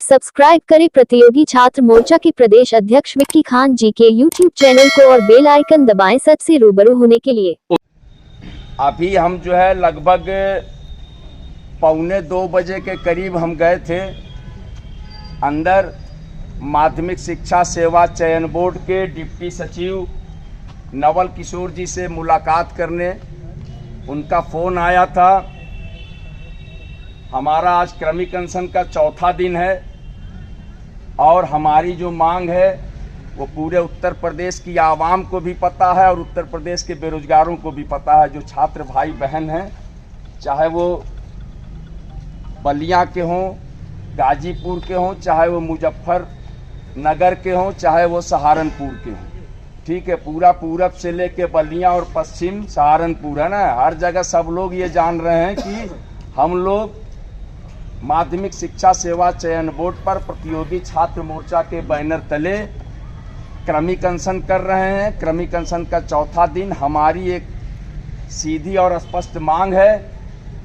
Subscribe करें प्रतियोगी छात्र मोर्चा के प्रदेश अध्यक्ष विक्की खान जी के यूट्यूब चैनल को और बेल आइकन दबाएं सबसे रूबरू होने के लिए। अभी हम जो है लगभग 1:45 बजे के करीब हम गए थे अंदर माध्यमिक शिक्षा सेवा चयन बोर्ड के डिप्टी सचिव नवल किशोर जी से मुलाकात करने। उनका फ़ोन आया था। हमारा आज क्रमिक अनशन का चौथा दिन है और हमारी जो मांग है वो पूरे उत्तर प्रदेश की आवाम को भी पता है और उत्तर प्रदेश के बेरोजगारों को भी पता है। जो छात्र भाई बहन हैं, चाहे वो बलिया के हों, गाजीपुर के हों, चाहे वो मुजफ्फरनगर के हों, चाहे वो सहारनपुर के हों, ठीक है, पूरा पूरब से लेके बलिया और पश्चिम सहारनपुर है ना, हर जगह सब लोग ये जान रहे हैं कि हम लोग माध्यमिक शिक्षा सेवा चयन बोर्ड पर प्रतियोगी छात्र मोर्चा के बैनर तले क्रमिक अनशन कर रहे हैं। क्रमिक अनशन का चौथा दिन। हमारी एक सीधी और स्पष्ट मांग है,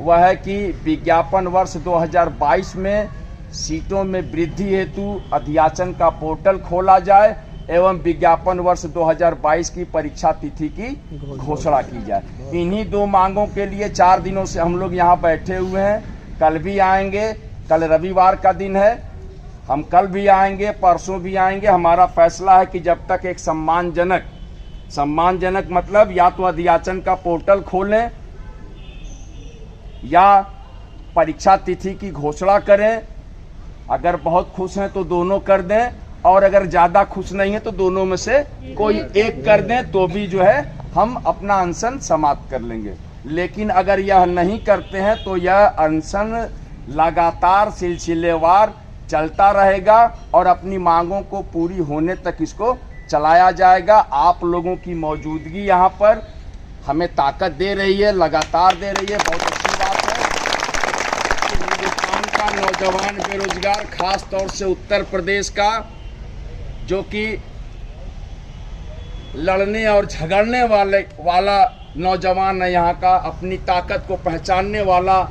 वह है कि विज्ञापन वर्ष 2022 में सीटों में वृद्धि हेतु अध्याचन का पोर्टल खोला जाए एवं विज्ञापन वर्ष 2022 की परीक्षा तिथि की घोषणा की जाए। इन्हीं दो मांगों के लिए 4 दिनों से हम लोग यहाँ बैठे हुए हैं। कल भी आएंगे, कल रविवार का दिन है, हम कल भी आएंगे, परसों भी आएंगे। हमारा फैसला है कि जब तक एक सम्मानजनक मतलब या तो अध्याचन का पोर्टल खोलें या परीक्षा तिथि की घोषणा करें। अगर बहुत खुश हैं तो दोनों कर दें और अगर ज़्यादा खुश नहीं है तो दोनों में से कोई एक कर दें, तो भी जो है हम अपना अनशन समाप्त कर लेंगे। लेकिन अगर यह नहीं करते हैं तो यह अनशन लगातार सिलसिलेवार चलता रहेगा और अपनी मांगों को पूरी होने तक इसको चलाया जाएगा। आप लोगों की मौजूदगी यहाँ पर हमें ताकत दे रही है, लगातार दे रही है। बहुत अच्छी बात है कि हिंदुस्तान का नौजवान बेरोजगार, खास तौर से उत्तर प्रदेश का, जो कि लड़ने और झगड़ने वाला नौजवान है यहाँ का, अपनी ताकत को पहचानने वाला,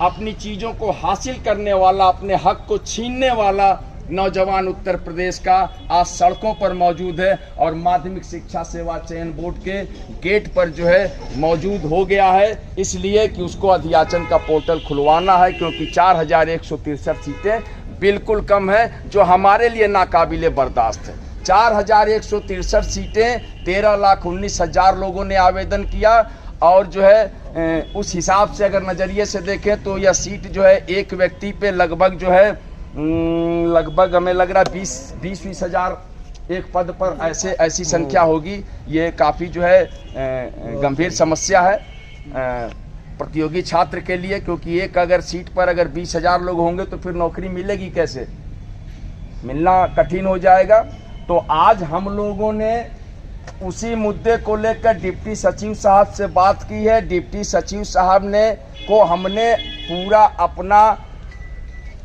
अपनी चीज़ों को हासिल करने वाला, अपने हक को छीनने वाला नौजवान उत्तर प्रदेश का आज सड़कों पर मौजूद है और माध्यमिक शिक्षा सेवा चयन बोर्ड के गेट पर जो है मौजूद हो गया है, इसलिए कि उसको अध्याचन का पोर्टल खुलवाना है। क्योंकि 4163 सीटें बिल्कुल कम है, जो हमारे लिए नाकाबिले बर्दाश्त है। 4163 सीटें, 13,19,000 लोगों ने आवेदन किया और जो है उस हिसाब से अगर नज़रिए से देखें तो यह सीट जो है एक व्यक्ति पे लगभग जो है लगभग हमें लग रहा है 20 हज़ार एक पद पर ऐसी संख्या होगी। ये काफ़ी जो है गंभीर समस्या है प्रतियोगी छात्र के लिए, क्योंकि एक अगर सीट पर अगर 20,000 लोग होंगे तो फिर नौकरी मिलेगी कैसे, मिलना कठिन हो जाएगा। तो आज हम लोगों ने उसी मुद्दे को लेकर डिप्टी सचिव साहब से बात की है। डिप्टी सचिव साहब ने को हमने पूरा अपना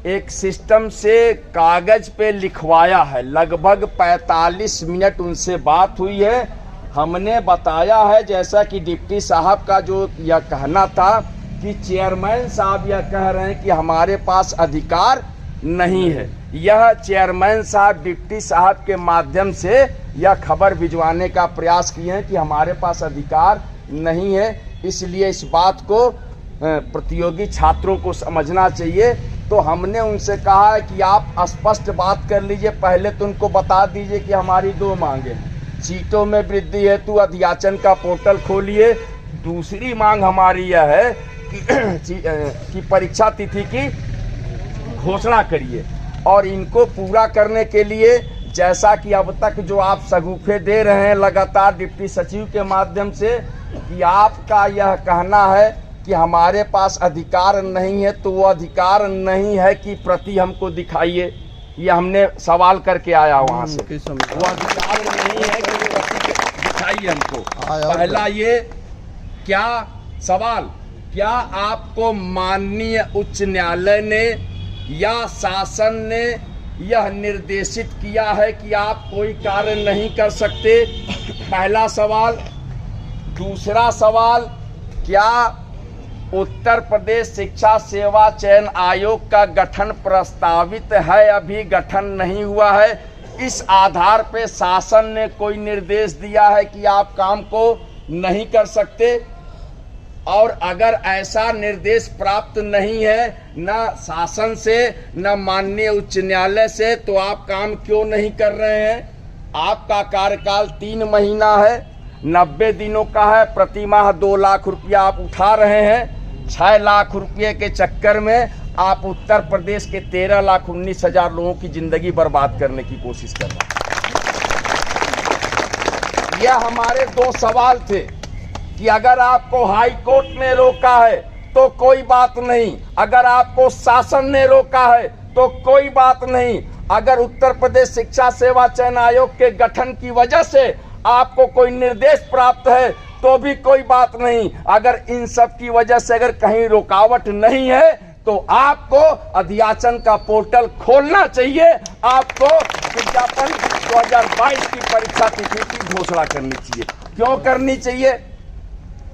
एक सिस्टम से कागज पे लिखवाया है। लगभग 45 मिनट उनसे बात हुई है। हमने बताया है, जैसा कि डिप्टी साहब का जो यह कहना था कि चेयरमैन साहब यह कह रहे हैं कि हमारे पास अधिकार नहीं है। यह चेयरमैन साहब डिप्टी साहब के माध्यम से यह खबर भिजवाने का प्रयास किए हैं कि हमारे पास अधिकार नहीं है। इसलिए इस बात को प्रतियोगी छात्रों को समझना चाहिए। तो हमने उनसे कहा है कि आप स्पष्ट बात कर लीजिए, पहले तो उनको बता दीजिए कि हमारी 2 मांगे हैं। सीटों में वृद्धि हेतु अध्याचन का पोर्टल खोलिए। दूसरी मांग हमारी यह है कि परीक्षा तिथि की घोषणा करिए और इनको पूरा करने के लिए, जैसा कि अब तक जो आप शगुफे दे रहे हैं लगातार डिप्टी सचिव के माध्यम से, कि आपका यह कहना है कि हमारे पास अधिकार नहीं है, तो वो अधिकार नहीं है कि प्रति हमको दिखाइए। ये हमने सवाल करके आया वहाँ से, वो अधिकार नहीं है कि प्रति दिखाइए हमको। पहला ये क्या सवाल, क्या आपको माननीय उच्च न्यायालय ने या शासन ने यह निर्देशित किया है कि आप कोई कार्य नहीं कर सकते? पहला सवाल। दूसरा सवाल, क्या उत्तर प्रदेश शिक्षा सेवा चयन आयोग का गठन प्रस्तावित है, अभी गठन नहीं हुआ है। इस आधार पे शासन ने कोई निर्देश दिया है कि आप काम को नहीं कर सकते, और अगर ऐसा निर्देश प्राप्त नहीं है न शासन से न माननीय उच्च न्यायालय से, तो आप काम क्यों नहीं कर रहे हैं? आपका कार्यकाल 3 महीना है, 90 दिनों का है, प्रति माह 2 लाख रुपया आप उठा रहे हैं। 6 लाख रुपये के चक्कर में आप उत्तर प्रदेश के 13,19,000 लोगों की जिंदगी बर्बाद करने की कोशिश कर रहे हैं। यह हमारे 2 सवाल थे कि अगर आपको हाई कोर्ट ने रोका है तो कोई बात नहीं, अगर आपको शासन ने रोका है तो कोई बात नहीं, अगर उत्तर प्रदेश शिक्षा सेवा चयन आयोग के गठन की वजह से आपको कोई निर्देश प्राप्त है तो भी कोई बात नहीं, अगर इन सब की वजह से अगर कहीं रुकावट नहीं है तो आपको अध्याचन का पोर्टल खोलना चाहिए। आपको विज्ञापन 2022 की परीक्षा तिथि की घोषणा करनी चाहिए। क्यों करनी चाहिए?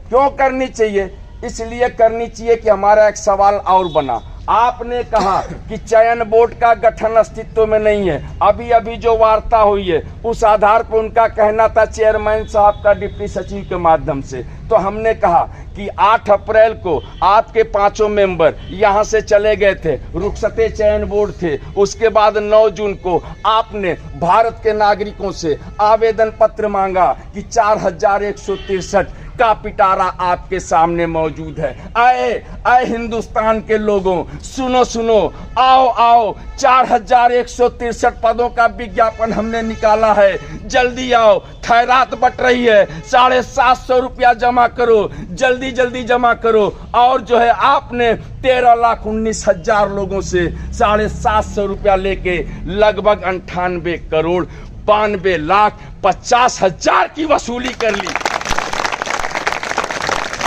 क्यों करनी चाहिए? इसलिए करनी चाहिए कि हमारा एक सवाल और बना। आपने कहा कि चयन बोर्ड का गठन अस्तित्व में नहीं है। अभी अभी जो वार्ता हुई है उस आधार पर उनका कहना था चेयरमैन साहब का डिप्टी सचिव के माध्यम से। तो हमने कहा कि 8 अप्रैल को आपके 5 मेंबर यहां से चले गए थे, रुखसते चयन बोर्ड थे। उसके बाद 9 जून को आपने भारत के नागरिकों से आवेदन पत्र मांगा कि 4163 का पिटारा आपके सामने मौजूद है। आए हिंदुस्तान के लोगों, सुनो सुनो, आओ आओ, 4163 पदों का विज्ञापन हमने निकाला है, जल्दी आओ, खैरात बट रही है, 750 रुपया जमा करो, जल्दी जल्दी जमा करो। और जो है आपने 13,19,000 लोगों से 750 रुपया लेके लगभग 98 करोड़ 92,50,000 की वसूली कर ली।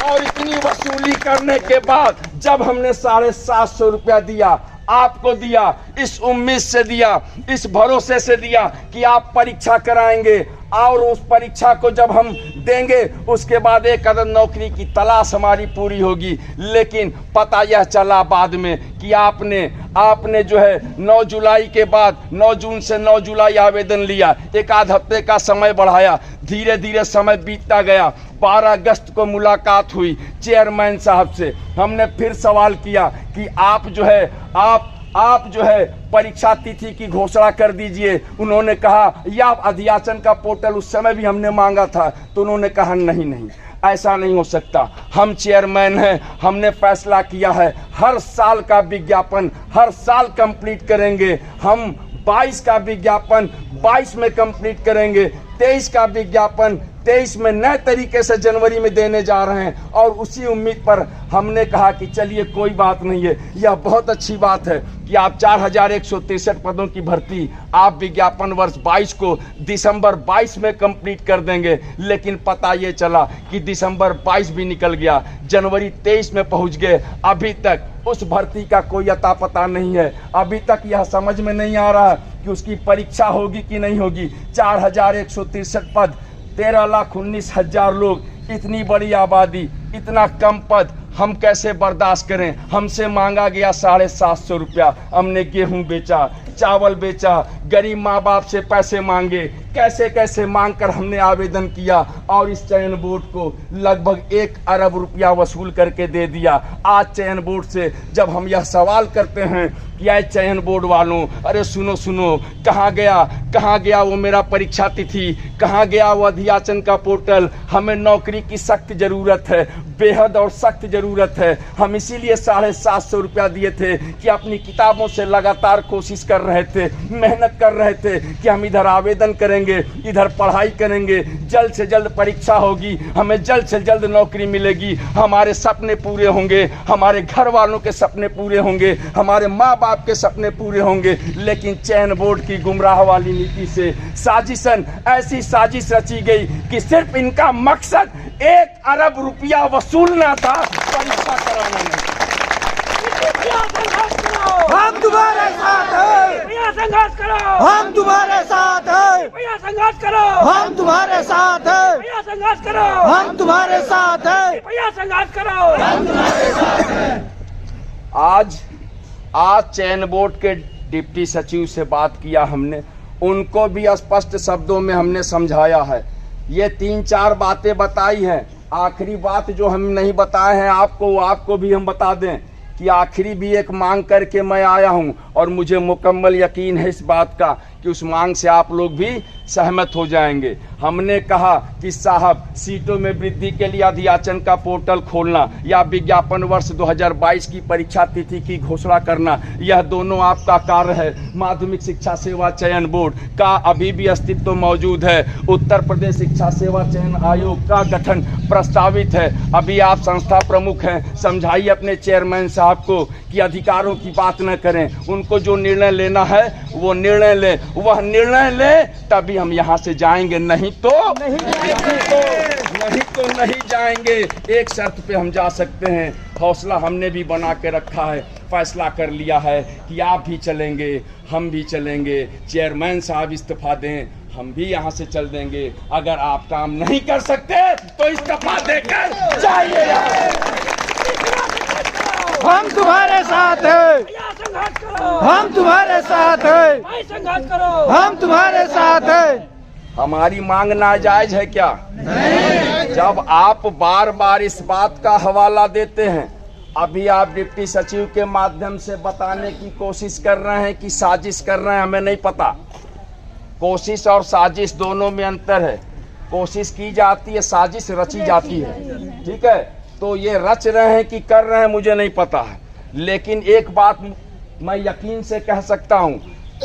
और इतनी वसूली करने के बाद जब हमने 750 रुपया दिया, आपको दिया, इस उम्मीद से दिया, इस भरोसे से दिया कि आप परीक्षा कराएंगे, और उस परीक्षा को जब हम देंगे उसके बाद एक कदम नौकरी की तलाश हमारी पूरी होगी। लेकिन पता यह चला बाद में कि आपने जो है 9 जुलाई के बाद 9 जून से 9 जुलाई आवेदन लिया, एक आध हफ्ते का समय बढ़ाया, धीरे धीरे समय बीतता गया। 12 अगस्त को मुलाकात हुई चेयरमैन साहब से। हमने फिर सवाल किया कि आप जो है परीक्षा तिथि की घोषणा कर दीजिए। उन्होंने कहा या अध्याचन का पोर्टल, उस समय भी हमने मांगा था, तो उन्होंने कहा नहीं, ऐसा नहीं हो सकता। हम चेयरमैन हैं, हमने फैसला किया है हर साल का विज्ञापन हर साल कंप्लीट करेंगे। हम 22 का विज्ञापन 22 में कंप्लीट करेंगे, 23 का विज्ञापन 23 में नए तरीके से जनवरी में देने जा रहे हैं। और उसी उम्मीद पर हमने कहा कि चलिए कोई बात नहीं है, यह बहुत अच्छी बात है कि आप 4163 पदों की भर्ती आप विज्ञापन वर्ष 22 को दिसंबर 22 में कंप्लीट कर देंगे। लेकिन पता ये चला कि दिसंबर 22 भी निकल गया, जनवरी 23 में पहुंच गए। अभी तक उस भर्ती का कोई अता पता नहीं है। अभी तक यह समझ में नहीं आ रहा कि उसकी परीक्षा होगी कि नहीं होगी। 4163 पद, 13,19,000 लोग, इतनी बड़ी आबादी, इतना कम पद हम कैसे बर्दाश्त करें। हमसे मांगा गया 750 रुपया, हमने गेहूं बेचा, चावल बेचा, गरीब माँ बाप से पैसे मांगे, कैसे कैसे मांग कर हमने आवेदन किया और इस चयन बोर्ड को लगभग 1 अरब रुपया वसूल करके दे दिया। आज चयन बोर्ड से जब हम यह सवाल करते हैं कि आए चयन बोर्ड वालों, अरे सुनो, कहाँ गया वो मेरा परीक्षा तिथि, कहाँ गया वो अध्याचन का पोर्टल। हमें नौकरी की सख्त जरूरत है, बेहद और सख्त जरूरत है। हम इसीलिए 750 रुपया दिए थे कि अपनी किताबों से लगातार कोशिश कर रहे थे, मेहनत कर रहे थे कि हम इधर आवेदन करेंगे, इधर पढ़ाई करेंगे, जल्द से जल्द परीक्षा होगी, हमें जल्द से जल्द नौकरी मिलेगी, हमारे सपने पूरे होंगे, हमारे घर वालों के सपने पूरे होंगे, हमारे माँ बाप के सपने पूरे होंगे। लेकिन चयन बोर्ड की गुमराह वाली नीति से ऐसी साजिश रची गई कि सिर्फ इनका मकसद 1 अरब रुपया वसूलना था, परीक्षा कराना नहीं। हम तुम्हारे साथ हैं, संघर्ष करो, हम तुम्हारे साथ हैं। भैया संघर्ष करो, हम तुम्हारे साथ हैं, भैया संघर्ष करो, हम तुम्हारे साथ हैं, भैया संघर्ष करो। आज चयन बोर्ड के डिप्टी सचिव से बात किया हमने, उनको भी स्पष्ट शब्दों में हमने समझाया है। ये 3-4 बातें बताई हैं। आखिरी बात जो हम नहीं बताए हैं आपको, वो आपको भी हम बता दें कि आखिरी भी एक मांग करके मैं आया हूं और मुझे मुकम्मल यकीन है इस बात का कि उस मांग से आप लोग भी सहमत हो जाएंगे। हमने कहा कि साहब, सीटों में वृद्धि के लिए अधियाचन का पोर्टल खोलना या विज्ञापन वर्ष 2022 की परीक्षा तिथि की घोषणा करना, यह दोनों आपका कार्य है। माध्यमिक शिक्षा सेवा चयन बोर्ड का अभी भी अस्तित्व मौजूद है। उत्तर प्रदेश शिक्षा सेवा चयन आयोग का गठन प्रस्तावित है। अभी आप संस्था प्रमुख हैं, समझाइए अपने चेयरमैन साहब को कि अधिकारों की बात न करें, उनको जो निर्णय लेना है वो निर्णय लें, वह निर्णय लें तभी हम यहाँ से जाएंगे, नहीं तो नहीं जाएंगे। एक शर्त पे हम जा सकते हैं, हौसला हमने भी बना के रखा है, फैसला कर लिया है कि आप भी चलेंगे, हम भी चलेंगे। चेयरमैन साहब इस्तीफा दें, हम भी यहाँ से चल देंगे। अगर आप काम नहीं कर सकते तो इस्तीफा देकर जाइए। हम तुम्हारे साथ हैं, भैया संघर्ष करो, हम तुम्हारे साथ हैं, भाई संघर्ष करो, हम तुम्हारे साथ हैं। हमारी मांग नाजायज है क्या? नहीं। जब आप बार बार इस बात का हवाला देते हैं, अभी आप डिप्टी सचिव के माध्यम से बताने की कोशिश कर रहे हैं कि साजिश कर रहे हैं, हमें नहीं पता। कोशिश और साजिश दोनों में अंतर है। कोशिश की जाती है, साजिश रची जाती है। ठीक है, तो ये रच रहे हैं कि कर रहे हैं मुझे नहीं पता है, लेकिन एक बात मैं यकीन से कह सकता हूं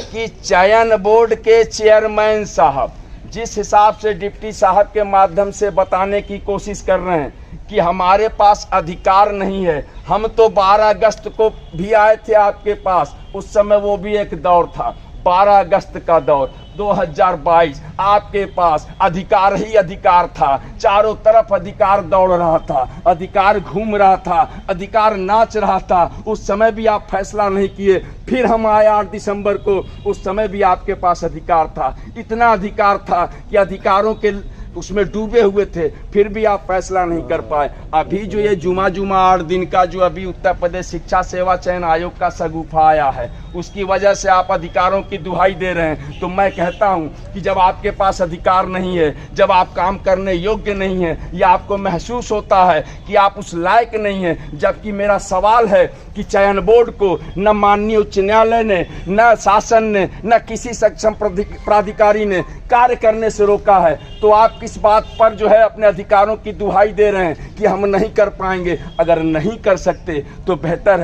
कि चयन बोर्ड के चेयरमैन साहब जिस हिसाब से डिप्टी साहब के माध्यम से बताने की कोशिश कर रहे हैं कि हमारे पास अधिकार नहीं है। हम तो 12 अगस्त को भी आए थे आपके पास, उस समय वो भी एक दौर था, 12 अगस्त का दौर 2022। आपके पास अधिकार ही अधिकार था, चारों तरफ अधिकार दौड़ रहा था, अधिकार घूम रहा था, अधिकार नाच रहा था। उस समय भी आप फैसला नहीं किए। फिर हम आए 8 दिसंबर को, उस समय भी आपके पास अधिकार था। इतना अधिकार था कि अधिकारों के उसमें डूबे हुए थे, फिर भी आप फैसला नहीं कर पाए। अभी जो ये जुमा 8 दिन का जो अभी उत्तर प्रदेश शिक्षा सेवा चयन आयोग का शगुफा आया है, उसकी वजह से आप अधिकारों की दुहाई दे रहे हैं। तो मैं कहता हूं कि जब आपके पास अधिकार नहीं है, जब आप काम करने योग्य नहीं है, या आपको महसूस होता है कि आप उस लायक नहीं है, जबकि मेरा सवाल है कि चयन बोर्ड को न माननीय उच्च न्यायालय ने, न शासन ने, न किसी सक्षम प्राधिकारी ने कार्य करने से रोका है, तो आप किस बात पर जो है अपने अधिकारों की दुहाई दे रहे हैं कि हम नहीं कर पाएंगे? अगर नहीं कर सकते तो बेहतर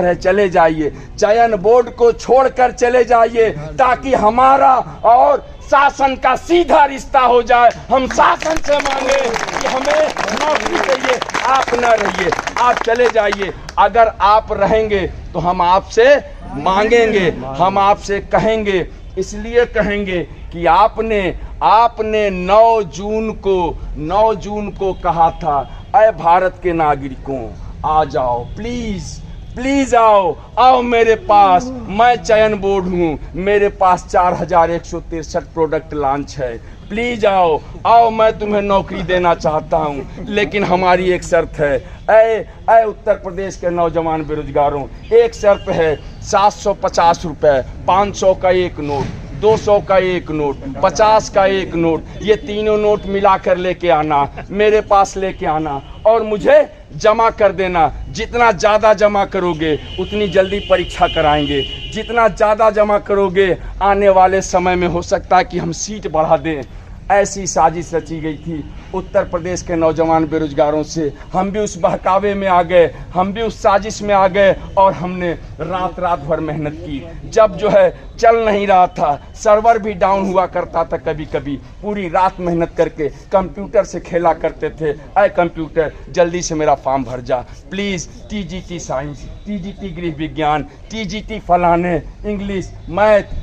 है चले जाइए, चयन बोर्ड को छोड़कर चले जाइए, ताकि हमारा और शासन का सीधा रिश्ता हो जाए। हम शासन से मांगे कि हमें नौकरी चाहिए, आप न रहिए, आप चले जाइए। अगर आप रहेंगे तो हम आपसे मांगेंगे, हम आपसे कहेंगे। इसलिए कहेंगे कि आपने 9 जून को कहा था, अय भारत के नागरिकों, आ जाओ, प्लीज आओ मेरे पास। मैं चयन बोर्ड हूँ, मेरे पास 4163 प्रोडक्ट लॉन्च है। प्लीज आओ, मैं तुम्हें नौकरी देना चाहता हूँ, लेकिन हमारी एक शर्त है। ऐ उत्तर प्रदेश के नौजवान बेरोजगारों, एक शर्त है, 750 रुपए, 500 का एक नोट, 200 का एक नोट, 50 का एक नोट, ये तीनों नोट मिलाकर लेके आना, मेरे पास लेके आना और मुझे जमा कर देना। जितना ज़्यादा जमा करोगे उतनी जल्दी परीक्षा कराएंगे, जितना ज़्यादा जमा करोगे आने वाले समय में हो सकता है कि हम सीट बढ़ा दें। ऐसी साजिश रची गई थी उत्तर प्रदेश के नौजवान बेरोजगारों से। हम भी उस बहकावे में आ गए, हम भी उस साजिश में आ गए और हमने रात भर मेहनत की। जब जो है चल नहीं रहा था, सर्वर भी डाउन हुआ करता था कभी कभी, पूरी रात मेहनत करके कंप्यूटर से खेला करते थे। अय कंप्यूटर, जल्दी से मेरा फॉर्म भर जा प्लीज़। TGT साइंस, TGT गृह विज्ञान, TGT फलाने, इंग्लिश, मैथ,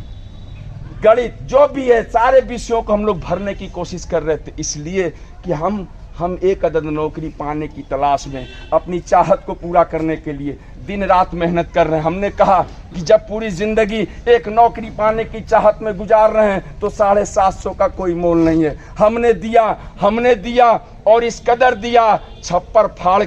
गणित, जो भी है सारे विषयों को हम लोग भरने की कोशिश कर रहे थे, इसलिए कि हम एक अदद नौकरी पाने की तलाश में अपनी चाहत को पूरा करने के लिए दिन रात मेहनत कर रहे हैं। हमने कहा कि जब पूरी जिंदगी एक नौकरी पाने की चाहत में गुजार रहे हैं तो 750 का कोई मोल नहीं है। हमने दिया और इस कदर दिया, छप्पर फाड़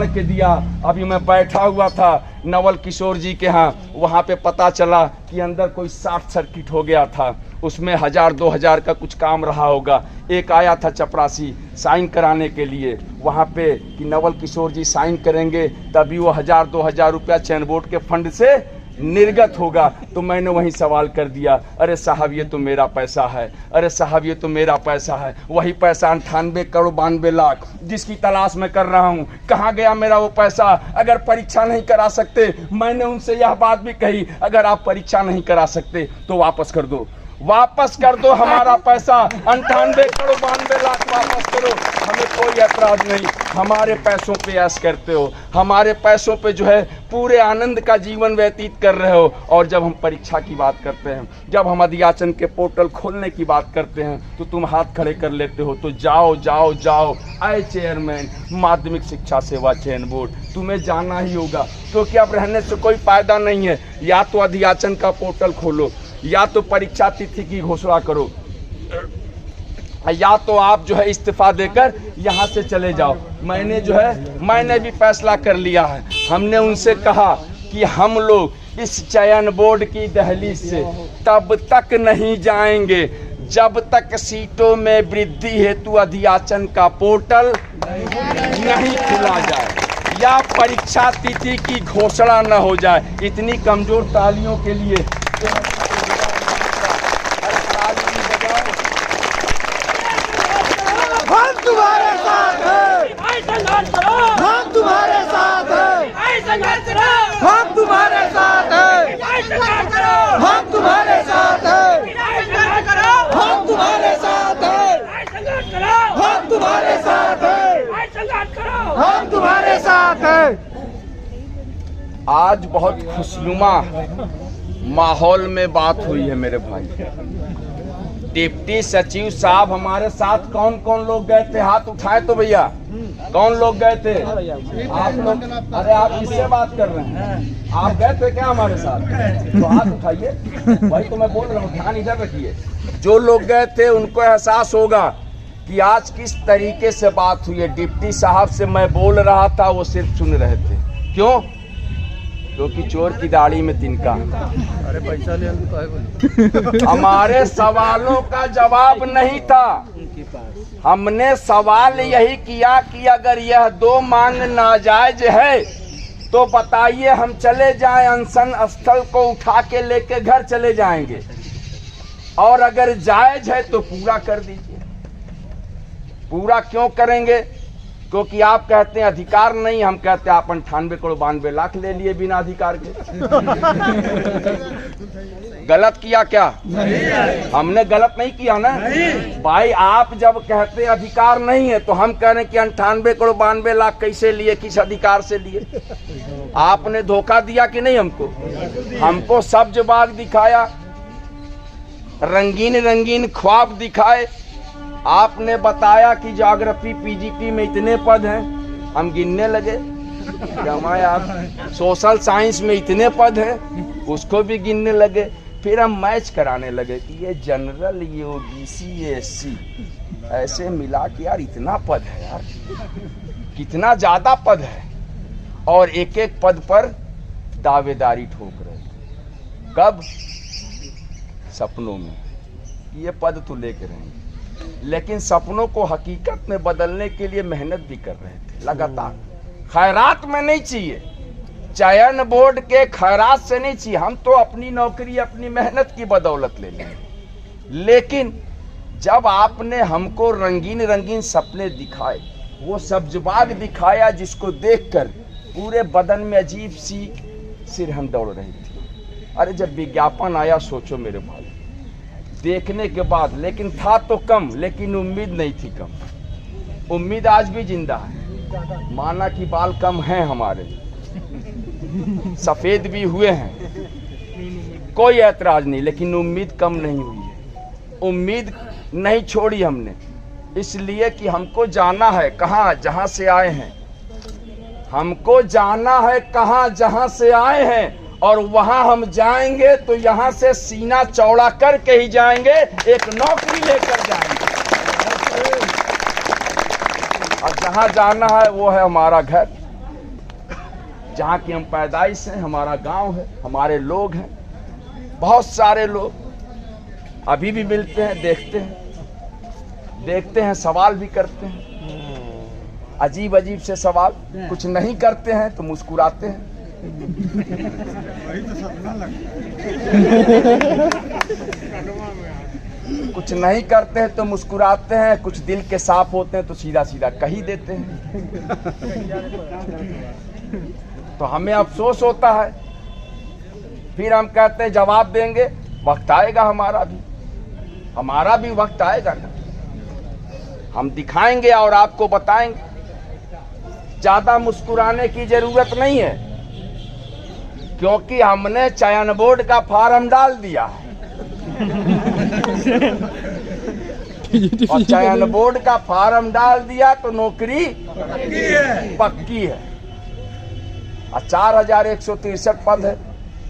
के दिया। अभी मैं बैठा हुआ था नवल किशोर जी के यहाँ, वहाँ पे पता चला कि अंदर कोई शॉर्ट सर्किट हो गया था, उसमें 1000-2000 का कुछ काम रहा होगा। एक आया था चपरासी साइन कराने के लिए वहाँ पे कि नवल किशोर जी साइन करेंगे तभी वो 1000-2000 रुपया चैन बोर्ड के फंड से निर्गत होगा। तो मैंने वहीं सवाल कर दिया, अरे साहब ये तो मेरा पैसा है, अरे साहब ये तो मेरा पैसा है। वही पैसा 98 करोड़ 92 लाख जिसकी तलाश में कर रहा हूँ, कहाँ गया मेरा वो पैसा? अगर परीक्षा नहीं करा सकते, मैंने उनसे यह बात भी कही, अगर आप परीक्षा नहीं करा सकते तो वापस कर दो हमारा पैसा, 98 करोड़ 92 लाख वापस करो, हमें कोई ऐतराज नहीं। हमारे पैसों पे ऐश करते हो, हमारे पैसों पे जो है पूरे आनंद का जीवन व्यतीत कर रहे हो। और जब हम परीक्षा की बात करते हैं, जब हम अध्याचन के पोर्टल खोलने की बात करते हैं तो तुम हाथ खड़े कर लेते हो। तो जाओ आए चेयरमैन माध्यमिक शिक्षा सेवा चयन बोर्ड, तुम्हें जाना ही होगा, क्योंकि अब रहने से कोई फायदा नहीं है। या तो अध्याचन का पोर्टल खोलो, या तो परीक्षा तिथि की घोषणा करो, या तो आप जो है इस्तीफा देकर यहाँ से चले जाओ। मैंने भी फैसला कर लिया है। हमने उनसे कहा कि हम लोग इस चयन बोर्ड की दहलीज से तब तक नहीं जाएंगे जब तक सीटों में वृद्धि हेतु अध्याचन का पोर्टल नहीं खुला जाए या परीक्षा तिथि की घोषणा न हो जाए। इतनी कमजोर तालियों के लिए हम तुम्हारे साथ हैं, भाई संघर्ष करो, हम तुम्हारे साथ हैं, भाई संघर्ष करो, हम तुम्हारे साथ हैं, भाई संघर्ष करो, हम तुम्हारे साथ हैं, भाई संघर्ष करो, हम तुम्हारे साथ हैं, भाई संघर्ष करो, हम तुम्हारे साथ हैं, भाई संघर्ष करो, हम तुम्हारे साथ हैं। आज बहुत खुशनुमा माहौल में बात हुई है मेरे भाई। डिप्टी सचिव साहब हमारे साथ कौन कौन लोग गए थे? हाथ उठाए तो भैया, कौन लोग गए थे? आप लोग? अरे आप किससे बात कर रहे हैं? आप गए थे क्या हमारे साथ? तो हाथ उठाइए। भाई तो मैं बोल रहा हूँ, ध्यान इधर रखिए। जो लोग गए थे उनको एहसास होगा कि आज किस तरीके से बात हुई है। डिप्टी साहब से मैं बोल रहा था, वो सिर्फ सुन रहे थे। क्यों? क्योंकि चोर की दाढ़ी में तिनका। अरे पैसा ले हमारे सवालों का जवाब नहीं था। हमने सवाल यही किया कि अगर यह 2 मांग नाजायज है तो बताइए, हम चले जाएं, अनशन स्थल को उठा के लेके घर चले जाएंगे, और अगर जायज है तो पूरा कर दीजिए। पूरा क्यों करेंगे? क्योंकि आप कहते हैं अधिकार नहीं, हम कहते हैं आप 98 करोड़ 92 लाख ले लिए बिना अधिकार के। गलत किया क्या? नहीं। हमने गलत नहीं किया ना। नहीं। भाई आप जब कहते हैं अधिकार नहीं है तो हम कह रहे हैं कि 98 करोड़ 92 लाख कैसे लिए, किस अधिकार से लिए? आपने धोखा दिया कि नहीं हमको? हमको सब्ज बाग दिखाया, रंगीन रंगीन ख्वाब दिखाए। आपने बताया कि ज्योग्राफी पीजीटी में इतने पद हैं, हम गिनने लगे। आप सोशल साइंस में इतने पद हैं, उसको भी गिनने लगे। फिर हम मैच कराने लगे कि ये जनरल, ये ओबीसी, ये एससी, ऐसे मिला के यार इतना पद है यार, कितना ज्यादा पद है। और एक एक पद पर दावेदारी ठोक रहे थे। कब? सपनों में, ये पद तो लेके रहेंगे। लेकिन सपनों को हकीकत में बदलने के लिए मेहनत भी कर रहे थे लगातार। खैरात में नहीं चाहिए, चयन बोर्ड के खैरात से नहीं चाहिए, हम तो अपनी नौकरी अपनी मेहनत की बदौलत ले लेंगे। लेकिन जब आपने हमको रंगीन रंगीन सपने दिखाए, वो सब्जबाग दिखाया जिसको देखकर पूरे बदन में अजीब सी सिरहन दौड़ रही थी। अरे जब विज्ञापन आया, सोचो मेरे भाई, देखने के बाद, लेकिन था तो कम, लेकिन उम्मीद नहीं थी कम। उम्मीद आज भी जिंदा है। माना कि बाल कम हैं हमारे, सफेद भी हुए हैं, कोई ऐतराज नहीं, लेकिन उम्मीद कम नहीं हुई है। उम्मीद नहीं छोड़ी हमने। इसलिए कि हमको जाना है कहाँ जहाँ से आए हैं, हमको जाना है कहाँ जहाँ से आए हैं, और वहाँ हम जाएंगे तो यहाँ से सीना चौड़ा करके ही जाएंगे, एक नौकरी लेकर जाएंगे। और जहाँ जाना है वो है हमारा घर, जहाँ की हम पैदाइश हैं, हमारा गांव है, हमारे लोग हैं। बहुत सारे लोग अभी भी मिलते हैं, देखते हैं, सवाल भी करते हैं, अजीब अजीब से सवाल। कुछ नहीं करते हैं तो मुस्कुराते हैं। कुछ नहीं करते हैं तो मुस्कुराते हैं, कुछ दिल के साफ होते हैं तो सीधा सीधा कही देते हैं। तो हमें अफसोस होता है, फिर हम कहते हैं जवाब देंगे, वक्त आएगा हमारा भी वक्त आएगा ना, हम दिखाएंगे और आपको बताएंगे। ज्यादा मुस्कुराने की जरूरत नहीं है, क्योंकि हमने चयन बोर्ड का फॉर्म डाल दिया है। और चयन बोर्ड का फॉर्म डाल दिया तो नौकरी पक्की है। और 4163 पद है,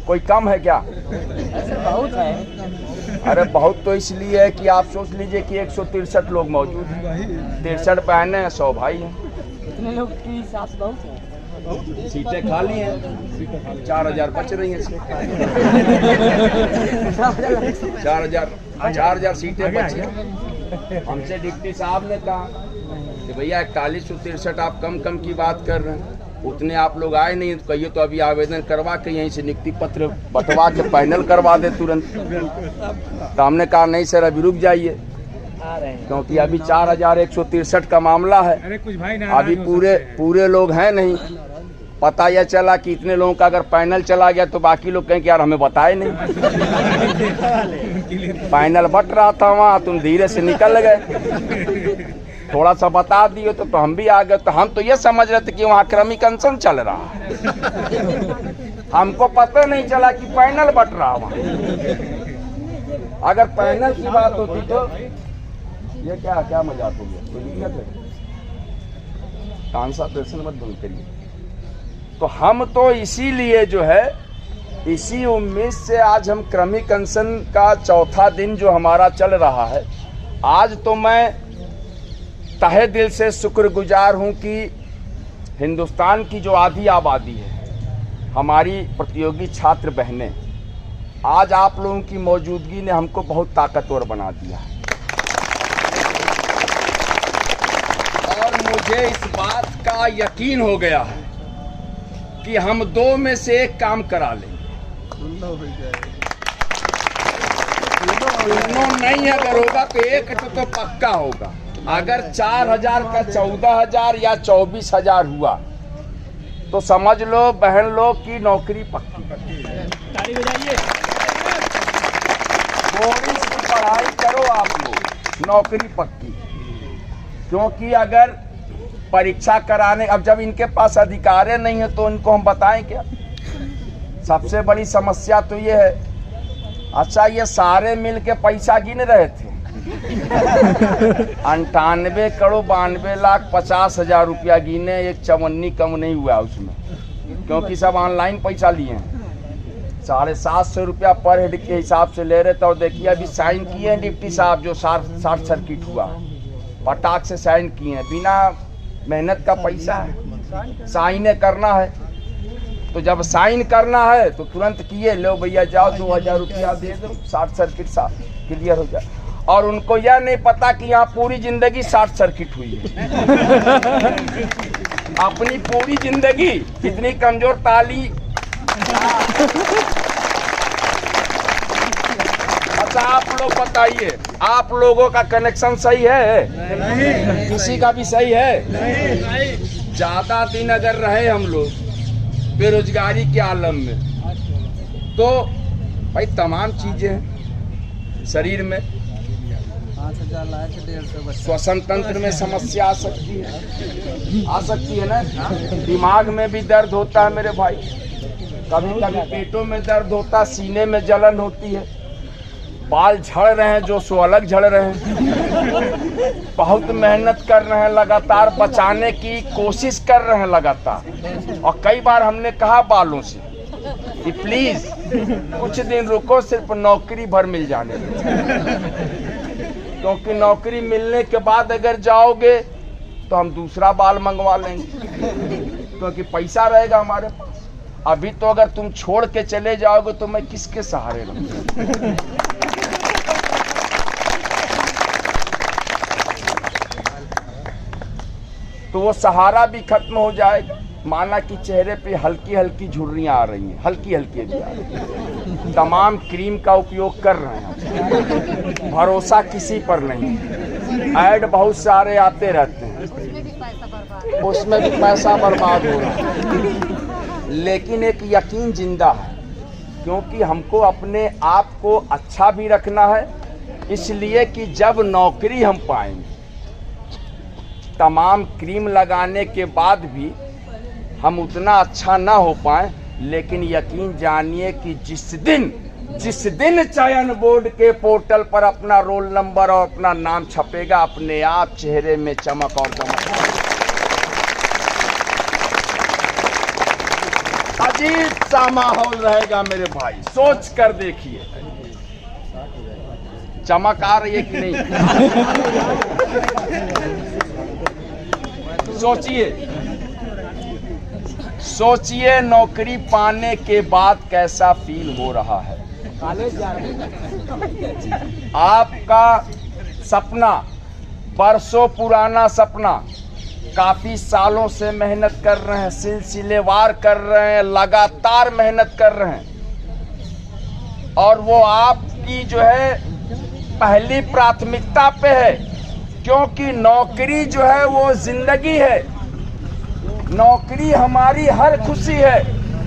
कोई कम है क्या? बहुत है। अरे बहुत तो इसलिए है कि आप सोच लीजिए कि 163 लोग मौजूद हैं, 63 बहनें हैं, 100 भाई हैं। इतने लोग की हिसाब से बहुत है। सीटें खाली हैं, 4000 बच रही हैं। 4000 सीटें बची हैं। हमसे डिप्टी साहब ने कहा कि भैया 4163 आप कम की बात कर रहे हैं, उतने आप लोग आए नहीं, तो कहिए तो अभी आवेदन करवा के यहीं से नियुक्ति पत्र बंटवा के फाइनल करवा दे तुरंत। तो हमने कहा नहीं सर, अभी रुक जाइए, क्योंकि अभी 4163 का मामला है, अभी पूरे लोग हैं नहीं। पता यह चला कि इतने लोगों का अगर पैनल चला गया तो बाकी लोग कहें कि यार हमें बताए नहीं। पैनल बट रहा था वहाँ, तुम धीरे से निकल गए, थोड़ा सा बता दिए तो हम भी आ गए। तो हम तो ये समझ रहे थे कि वहाँ क्रमिक अनशन चल रहा है, हमको पता नहीं चला कि पैनल बट रहा वहाँ। अगर पैनल की बात होती तो ये क्या मजाक हो गया, कोई दिक्कत है? कांसा दर्शन मत बंद करिए। तो हम तो इसीलिए जो है, इसी उम्मीद से आज हम क्रमिक अनशन का चौथा दिन जो हमारा चल रहा है, आज तो मैं तहे दिल से शुक्रगुजार हूं कि हिंदुस्तान की जो आधी आबादी है, हमारी प्रतियोगी छात्र बहनें, आज आप लोगों की मौजूदगी ने हमको बहुत ताकतवर बना दिया है। और मुझे इस बात का यकीन हो गया है कि हम 2 में से 1 काम करा लेंगे। दोनों नहीं अगर होगा तो 1 तो पक्का होगा। अगर 4000 का 14000 या 24000 हुआ तो समझ लो बहन लोग की नौकरी पक्की। थोड़ी सी पढ़ाई करो आप लोग, नौकरी पक्की। क्योंकि अगर परीक्षा कराने, अब जब इनके पास अधिकार नहीं है तो इनको हम बताएं क्या? सबसे बड़ी समस्या तो ये है। अच्छा, ये सारे मिल के पैसा गिन रहे थे, 98,92,50,000 रुपया गिने, एक चवन्नी कम नहीं हुआ उसमें, क्योंकि सब ऑनलाइन पैसा लिए हैं। 750 रुपया पर हेड के हिसाब से ले रहे थे। और देखिए अभी साइन किए हैं डिप्टी साहब, जो शॉर्ट सर्किट हुआ, पटाख से साइन किए हैं, बिना मेहनत का पैसा है, साइन करना है। तो जब साइन करना है तो तुरंत किए, लो भैया जाओ 2000 रुपया दे दो, शॉर्ट सर्किट क्लियर हो जाए। और उनको यह नहीं पता कि यहाँ पूरी जिंदगी शॉर्ट सर्किट हुई है। अपनी पूरी जिंदगी कितनी कमजोर ताली। अच्छा आप लोग बताइए, आप लोगों का कनेक्शन सही है? नहीं। किसी का भी सही है? नहीं। ज्यादा दिन अगर रहे हम लोग बेरोजगारी के आलम में, तो भाई तमाम चीजें हैं शरीर में, 5000 लाए थे 150 श्वसन तंत्र में समस्या आ सकती है ना। दिमाग में भी दर्द होता है मेरे भाई, कभी कभी पेटों में दर्द होता है, सीने में जलन होती है, बाल झड़ रहे हैं जो सो अलग झड़ रहे हैं। बहुत मेहनत कर रहे हैं, लगातार बचाने की कोशिश कर रहे हैं लगातार। और कई बार हमने कहा बालों से कि प्लीज कुछ दिन रुको, सिर्फ नौकरी भर मिल जाने दो, क्योंकि नौकरी मिलने के बाद अगर जाओगे तो हम दूसरा बाल मंगवा लेंगे, क्योंकि पैसा रहेगा हमारे पास। अभी तो अगर तुम छोड़ के चले जाओगे तो मैं किसके सहारे रहूंगा? तो वो सहारा भी खत्म हो जाएगा। माना कि चेहरे पे हल्की हल्की झुर्रियां आ रही हैं, हल्की हल्की भी आ रही हैं। तमाम क्रीम का उपयोग कर रहे हैं, भरोसा किसी पर नहीं। ऐड बहुत सारे आते रहते हैं, उसमें भी पैसा बर्बाद हो रहा है। लेकिन एक यकीन जिंदा है, क्योंकि हमको अपने आप को अच्छा भी रखना है, इसलिए कि जब नौकरी हम पाएंगे, तमाम क्रीम लगाने के बाद भी हम उतना अच्छा ना हो पाए, लेकिन यकीन जानिए कि जिस दिन चयन बोर्ड के पोर्टल पर अपना रोल नंबर और अपना नाम छपेगा, अपने आप चेहरे में चमक और दमक, अजीब सा माहौल रहेगा मेरे भाई। सोच कर देखिए, चमक आ रही है कि नहीं? सोचिए नौकरी पाने के बाद कैसा फील हो रहा है। आपका सपना, बरसों पुराना सपना, काफी सालों से मेहनत कर रहे हैं, सिलसिलेवार कर रहे हैं, लगातार मेहनत कर रहे हैं, और वो आपकी जो है पहली प्राथमिकता पे है, क्योंकि नौकरी जो है वो जिंदगी है। नौकरी हमारी हर खुशी है,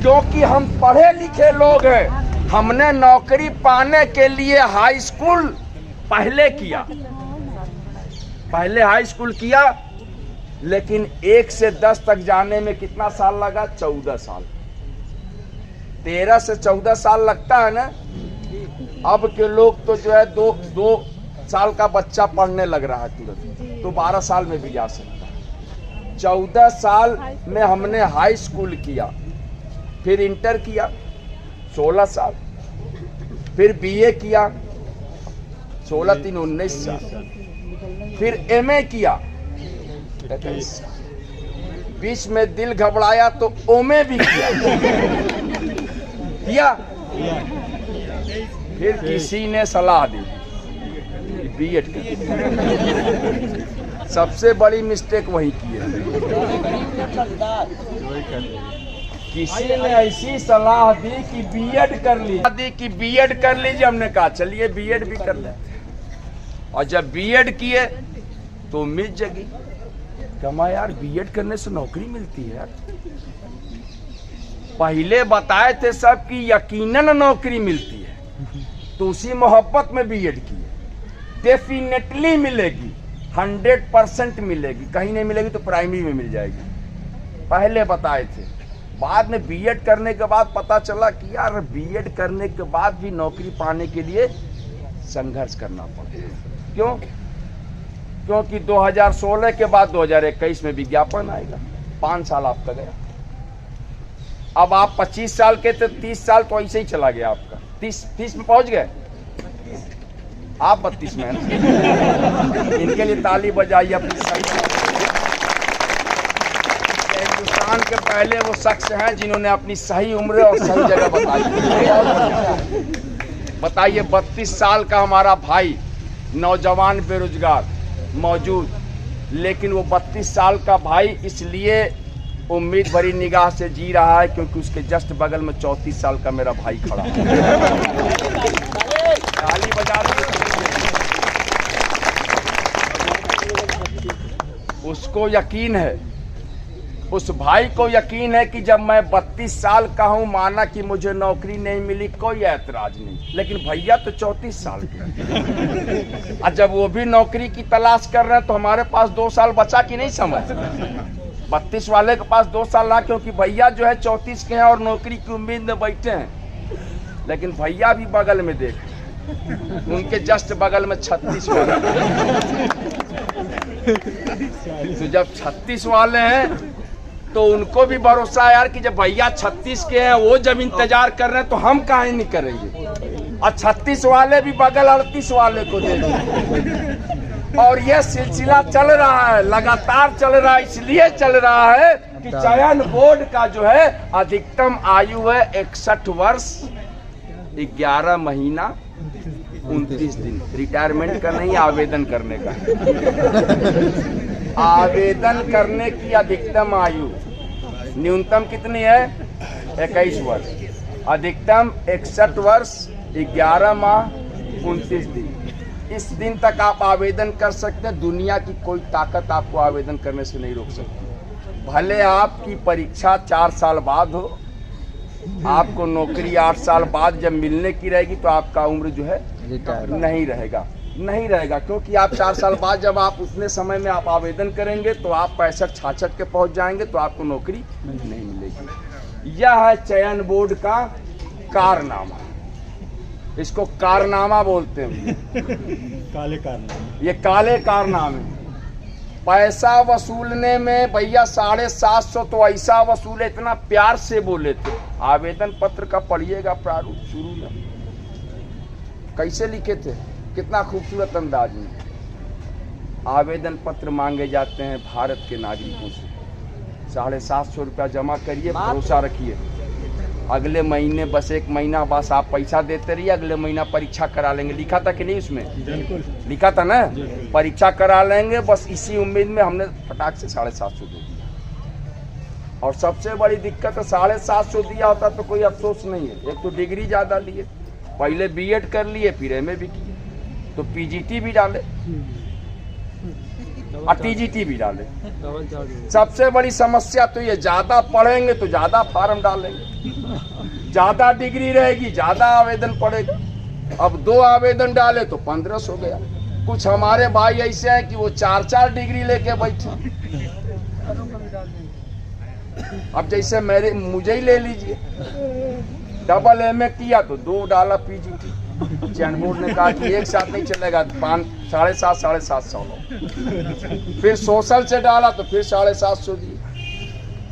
क्योंकि हम पढ़े लिखे लोग हैं। हमने नौकरी पाने के लिए हाई स्कूल पहले हाई स्कूल किया, लेकिन 1 से 10 तक जाने में कितना साल लगा? 14 साल। 13 से 14 साल लगता है ना। अब के लोग तो जो है दो साल का बच्चा पढ़ने लग रहा है तुरंत, तो 12 साल में भी जा सकता है। 14 साल में हमने हाई स्कूल किया, फिर इंटर किया 16 साल, फिर बीए किया 16 3 19 साल, फिर एमए किया 21 साल। बीच में दिल घबराया तो ओमे भी किया। फिर किसी ने सलाह दी बीएड कर। सबसे बड़ी मिस्टेक वही की है। किसी ने ऐसी सलाह दी कि बीएड कर लीजिए। हमने कहा चलिए बीएड भी कर लेते हैं। और जब बीएड किए तो उम्मीद जगी, कमा यार बीएड करने से नौकरी मिलती है यार। पहले बताए थे सब कि यकीनन नौकरी मिलती है, तो उसी मोहब्बत में बीएड किए। डेफिनेटली मिलेगी, 100% मिलेगी, कहीं नहीं मिलेगी तो प्राइमरी में मिल जाएगी, पहले बताए थे। बाद में बीएड करने के बाद पता चला कि यार बीएड करने के बाद भी नौकरी पाने के लिए संघर्ष करना पड़ेगा। क्यों? क्योंकि 2016 के बाद 2021 में विज्ञापन आएगा। 5 साल आपका गया। अब आप 25 साल के थे, 30 साल तो ऐसे ही चला गया आपका। 30 में पहुंच गए आप, 32 में। इनके लिए ताली बजाइए अपनी सही। हिंदुस्तान के पहले वो शख्स हैं जिन्होंने अपनी सही उम्र और सही जगह बताई। बताइए 32 साल का हमारा भाई नौजवान बेरोजगार मौजूद, लेकिन वो 32 साल का भाई इसलिए उम्मीद भरी निगाह से जी रहा है क्योंकि उसके जस्ट बगल में 34 साल का मेरा भाई खड़ा है। ताली बजा दीजिए। उसको यकीन है, उस भाई को यकीन है कि जब मैं 32 साल का हूं, माना कि मुझे नौकरी नहीं मिली, कोई ऐतराज नहीं, लेकिन भैया तो 34 साल के। और जब वो भी नौकरी की तलाश कर रहे हैं तो हमारे पास 2 साल बचा कि नहीं समझ। 32 वाले के पास 2 साल रहा, क्योंकि भैया जो है 34 के हैं और नौकरी की उम्मीद में बैठे हैं। लेकिन भैया भी बगल में देख, उनके जस्ट बगल में 36 वाले। तो जब 36 वाले हैं तो उनको भी भरोसा है यार कि जब भैया 36 के हैं, वो जब इंतजार कर रहे हैं तो हम काहे नहीं करेंगे। और 36 वाले भी बगल 38 वाले को दे दें। और ये सिलसिला चल रहा है, लगातार चल रहा है। इसलिए चल रहा है कि चयन बोर्ड का जो है अधिकतम आयु है 61 वर्ष 11 महीना 29 दिन। रिटायरमेंट का नहीं, आवेदन करने का। आवेदन करने की अधिकतम आयु न्यूनतम कितनी है? 21 वर्ष। अधिकतम 61 वर्ष 11 माह 29 दिन। इस दिन तक आप आवेदन कर सकते हैं। दुनिया की कोई ताकत आपको आवेदन करने से नहीं रोक सकती। भले आपकी परीक्षा 4 साल बाद हो, आपको नौकरी 8 साल बाद जब मिलने की रहेगी तो आपका उम्र जो है नहीं रहेगा, क्योंकि आप 4 साल बाद जब आप उतने समय में आप आवेदन करेंगे तो आप 65-66 के पहुंच जाएंगे तो आपको नौकरी नहीं मिलेगी। यह है चयन बोर्ड का कारनामा। इसको कारनामा बोलते हैं। काले कारनामे। ये काले कारनामे। पैसा वसूलने में भैया 750 तो ऐसा वसूले, इतना प्यार से बोले थे। आवेदन पत्र का पढ़िएगा प्रारूप शुरू में कैसे लिखे थे, कितना खूबसूरत अंदाज में। आवेदन पत्र मांगे जाते हैं भारत के नागरिकों से। 750 रुपया जमा करिए, भरोसा रखिए अगले महीने, बस 1 महीना बस आप पैसा देते रहिए, अगले महीना परीक्षा करा लेंगे। लिखा था कि नहीं उसमें? बिल्कुल लिखा था ना, परीक्षा करा लेंगे। बस इसी उम्मीद में हमने फटाक से 750 दे दिया। और सबसे बड़ी दिक्कत है 750 दिया होता तो कोई अफसोस नहीं है। एक तो डिग्री ज्यादा लिए, पहले बीएड कर लिए, फिर एमए भी किए, तो पीजीटी भी डाले और टीजीटी भी डाले। सबसे बड़ी समस्या तो ये, ज्यादा पढ़ेंगे तो ज्यादा फार्म डालेंगे, ज्यादा डिग्री रहेगी ज्यादा आवेदन पड़ेगा। अब 2 आवेदन डाले तो 1500 हो गया। कुछ हमारे भाई ऐसे हैं कि वो 4-4 डिग्री लेके बैठे। अब जैसे मुझे ही ले लीजिए, डबल एमए किया तो 2 डाला पीजीटी। चयन बोर्ड ने कहा कि एक साथ नहीं चलेगा, 750 फिर सोशल से डाला तो फिर 750 दिए।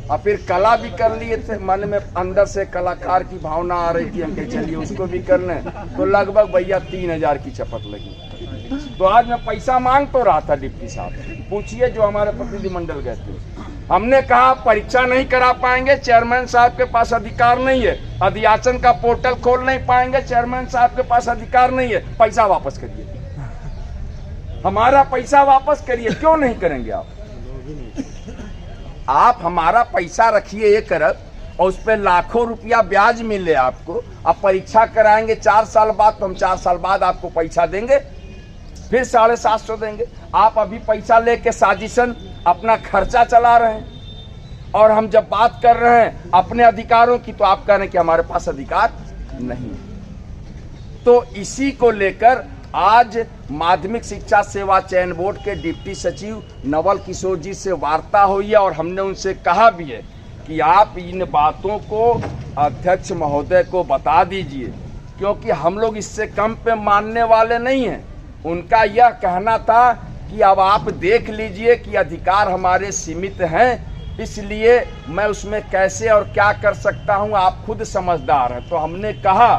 और फिर कला भी कर लिए थे, मन में अंदर से कलाकार की भावना आ रही थी, हम कहे चलिए उसको भी कर लें, तो लगभग भैया 3000 की चपत लगी। तो आज मैं पैसा मांग तो रहा था डिप्टी साहब, पूछिए जो हमारे प्रतिनिधिमंडल गए थे। हमने कहा परीक्षा नहीं करा पाएंगे, चेयरमैन साहब के पास अधिकार नहीं है। अध्याचन का पोर्टल खोल नहीं पाएंगे, चेयरमैन साहब के पास अधिकार नहीं है। पैसा वापस करिए, हमारा पैसा वापस करिए। क्यों नहीं करेंगे आप हमारा पैसा रखिए 1 अरब और उस पर लाखों रुपया ब्याज मिले आपको। आप परीक्षा कराएंगे 4 साल बाद, तो हम 4 साल बाद आपको पैसा देंगे, फिर 750 देंगे। आप अभी पैसा लेके साजिशन अपना खर्चा चला रहे हैं। और हम जब बात कर रहे हैं अपने अधिकारों की तो आप कह रहे हैं कि हमारे पास अधिकार नहीं। तो इसी को लेकर आज माध्यमिक शिक्षा सेवा चयन बोर्ड के डिप्टी सचिव नवल किशोर जी से वार्ता हुई है और हमने उनसे कहा भी है कि आप इन बातों को अध्यक्ष महोदय को बता दीजिए, क्योंकि हम लोग इससे कम पे मानने वाले नहीं हैं। उनका यह कहना था कि अब आप देख लीजिए कि अधिकार हमारे सीमित हैं, इसलिए मैं उसमें कैसे और क्या कर सकता हूं, आप खुद समझदार हैं। तो हमने कहा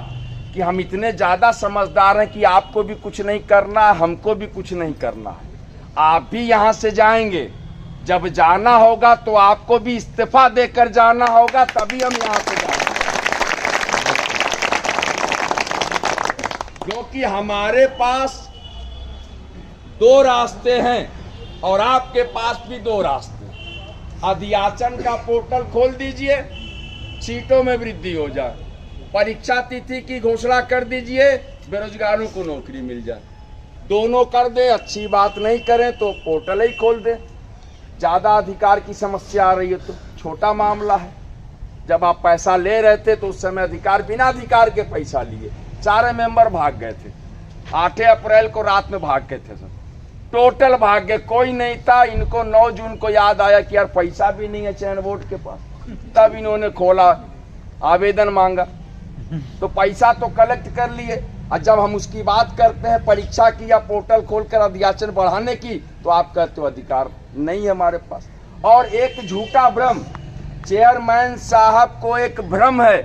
कि हम इतने ज़्यादा समझदार हैं कि आपको भी कुछ नहीं करना है, हमको भी कुछ नहीं करना है। आप भी यहाँ से जाएंगे, जब जाना होगा तो आपको भी इस्तीफा देकर जाना होगा, तभी हम यहाँ से जाएंगे। क्योंकि हमारे पास 2 रास्ते हैं और आपके पास भी 2 रास्ते। अध्याचन का पोर्टल खोल दीजिए, सीटों में वृद्धि हो जाए। परीक्षा तिथि की घोषणा कर दीजिए, बेरोजगारों को नौकरी मिल जाए। दोनों कर दे, अच्छी बात नहीं करें तो पोर्टल ही खोल दे। ज़्यादा अधिकार की समस्या आ रही है तो छोटा मामला है। जब आप पैसा ले रहे थे तो उस समय अधिकार, बिना अधिकार के पैसा लिए। 4 मेंबर भाग गए थे, 8 अप्रैल को रात में भाग गए थे सब, टोटल भाग गए, कोई नहीं था। इनको 9 जून को याद आया कि यार पैसा भी नहीं है चयन बोर्ड के पास, तब इन्होंने खोला, आवेदन मांगा। तो पैसा तो कलेक्ट कर लिए, और जब हम उसकी बात करते हैं परीक्षा की या पोर्टल खोलकर अध्याचन बढ़ाने की, तो आप कहते हो अधिकार नहीं है हमारे पास। और एक झूठा भ्रम, चेयरमैन साहब को एक भ्रम है,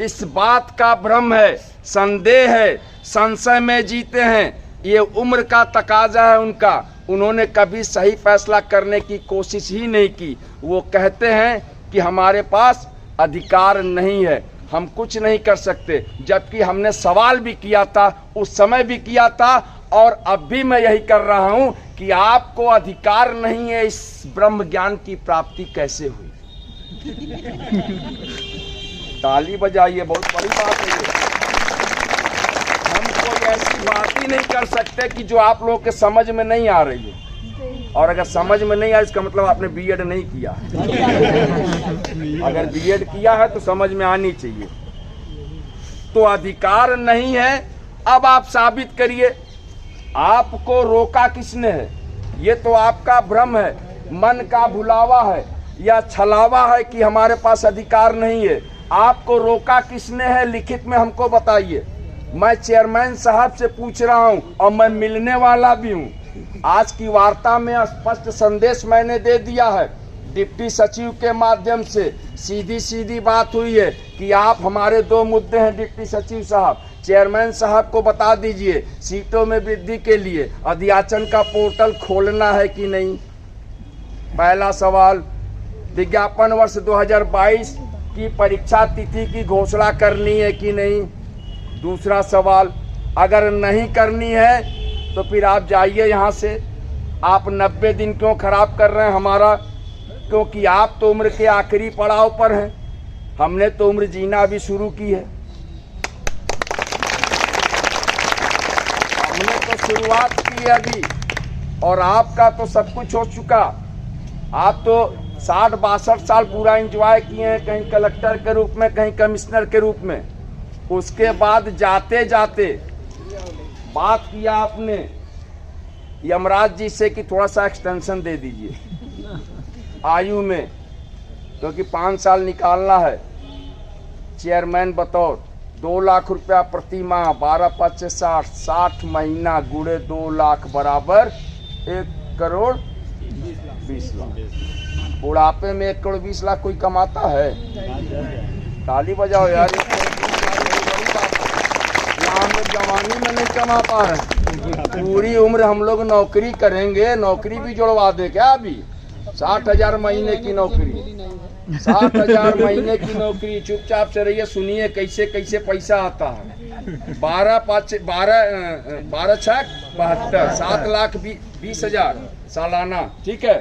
इस बात का भ्रम है, संदेह है, संशय में जीते हैं, ये उम्र का तकाजा है उनका। उन्होंने कभी सही फैसला करने की कोशिश ही नहीं की। वो कहते हैं कि हमारे पास अधिकार नहीं है, हम कुछ नहीं कर सकते, जबकि हमने सवाल भी किया था, उस समय भी किया था, और अब भी मैं यही कर रहा हूं कि आपको अधिकार नहीं है, इस ब्रह्म ज्ञान की प्राप्ति कैसे हुई? ताली बजाइए, बहुत बड़ी बात है ये। हम कोई ऐसी बात ही नहीं कर सकते कि जो आप लोगों के समझ में नहीं आ रही है, और अगर समझ में नहीं आया इसका मतलब आपने बीएड नहीं किया है। अगर बीएड किया है तो समझ में आनी चाहिए। तो अधिकार नहीं है, अब आप साबित करिए। आपको रोका किसने है? ये तो आपका भ्रम है, मन का भुलावा है या छलावा है कि हमारे पास अधिकार नहीं है। आपको रोका किसने है? लिखित में हमको बताइए। मैं चेयरमैन साहब से पूछ रहा हूं, और मैं मिलने वाला भी हूं। आज की वार्ता में स्पष्ट संदेश मैंने दे दिया है, डिप्टी सचिव के माध्यम से सीधी सीधी बात हुई है कि आप, हमारे दो मुद्दे हैं डिप्टी सचिव साहब, चेयरमैन साहब को बता दीजिए, सीटों में वृद्धि के लिए अध्याचन का पोर्टल खोलना है कि नहीं। पहला सवाल, विज्ञापन वर्ष 2022 की परीक्षा तिथि की घोषणा करनी है कि नहीं। दूसरा सवाल, अगर नहीं करनी है तो फिर आप जाइए यहाँ से। आप 90 दिन क्यों खराब कर रहे हैं हमारा? क्योंकि आप तो उम्र के आखिरी पड़ाव पर हैं, हमने तो उम्र जीना अभी शुरू की है। हमने तो शुरुआत की है अभी, और आपका तो सब कुछ हो चुका। आप तो 60-62 साल पूरा एंजॉय किए हैं, कहीं कलेक्टर के रूप में, कहीं कमिश्नर के रूप में। उसके बाद जाते जाते बात किया आपने यमराज जी से कि थोड़ा सा एक्सटेंशन दे दीजिए आयु में, क्योंकि 5 साल निकालना है। चेयरमैन बतौर 2 लाख रुपया प्रति माह, 12×5 = 60, 60 महीना गुणे 2 लाख बराबर 1 करोड़ 20 लाख। बुढ़ापे में 1 करोड़ 20 लाख कोई कमाता है? ताली बजाओ यार। हम लोग जवानी में नहीं कमा पा रहे, पूरी उम्र हम लोग नौकरी करेंगे। नौकरी भी जुड़वा दे क्या? अभी 60,000 महीने की नौकरी, 60,000 महीने की नौकरी। चुपचाप से रहिए, सुनिए कैसे कैसे पैसा आता है। 12×5 = 72, 7,20,000 सालाना, ठीक है।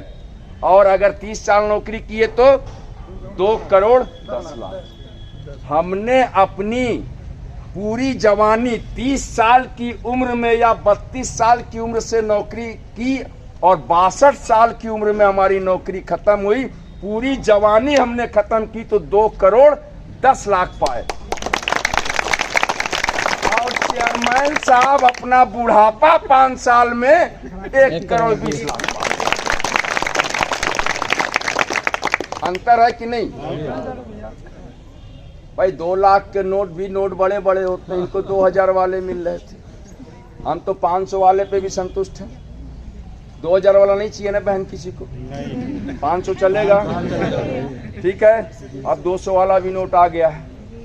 और अगर 30 साल नौकरी किए तो 2 करोड़ 10 लाख। हमने अपनी पूरी जवानी 30 साल की उम्र में या 32 साल की उम्र से नौकरी की, और 62 साल की उम्र में हमारी नौकरी खत्म हुई। पूरी जवानी हमने खत्म की तो 2 करोड़ 10 लाख पाए। और चेयरमैन साहब अपना बुढ़ापा 5 साल में 1 करोड़ 20 लाख पाए। अंतर है कि नहीं भाई? 2 लाख के नोट भी नोट बड़े बड़े होते हैं, इनको 2000 वाले मिल रहे थे। हम तो 500 वाले पे भी संतुष्ट हैं। 2000 वाला नहीं चाहिए ना बहन किसी को? 500 चलेगा, ठीक है। अब 200 वाला भी नोट आ गया है,